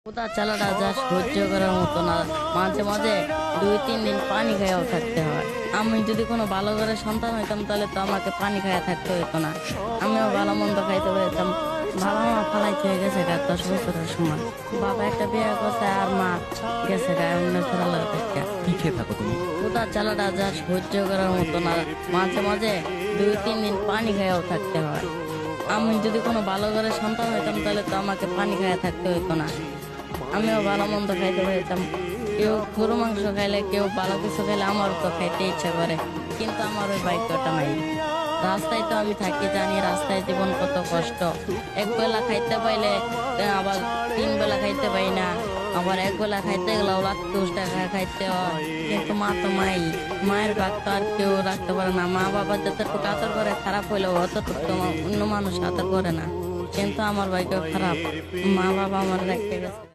কোথা চালাটা যা সহ্য করার মতো না, মাঝে মাঝে 2-3 দিন পানি খাইয়াও থাকতে হয়। আমি যদি কোনো ভালো ঘরের সন্তান হইতাম তাহলে তো আমাকে পানি খাইয়া থাকতে হইতো না, আমিও ভালো মন্দ খাইতে পারতাম। বাবা মা ফালাইতে হয়ে গেছে 10 বছরের সময়। বাবা একটা বিয়ে করছে আর মা গেছে অন্য ছেলের থেকে। কি খেয়ে থাকো তুমি? কোথা চালাটা যা সহ্য করার মতো না, মাঝে মাঝে 2-3 দিন পানি খাইয়াও থাকতে হয়। আমি যদি কোনো ভালো ঘরের সন্তান হইতাম তাহলে তো আমাকে পানি খাইয়া থাকতে হইতো না, আমিও ভালো মন্দ খাইতে পারতাম। কেউ গরু মাংস খাইলে, কেউ ভালো কিছু খাইলে আমারও তো খাইতে ইচ্ছা করে, কিন্তু আমার ওই ভাগ্যটা নাই। রাস্তায় তো আমি থাকি, জানি রাস্তায় জীবন কত কষ্ট। এক বেলা খাইতে পাইলে আবার 3 বেলা খাইতে পাই না, আবার এক বেলা খাইতে গেলেও 1,20,000 টাকা খাইতে হয়। কিন্তু মা তো মায়ের ভাগ তো আর কেউ রাখতে পারে না। মা বাবা যতটুকু আদর করে খারাপ হইলেও অতটুকু তো অন্য মানুষ আদর করে না, কিন্তু আমার ভাগ্য খারাপ, মা বাবা আমার রেখে গেছে।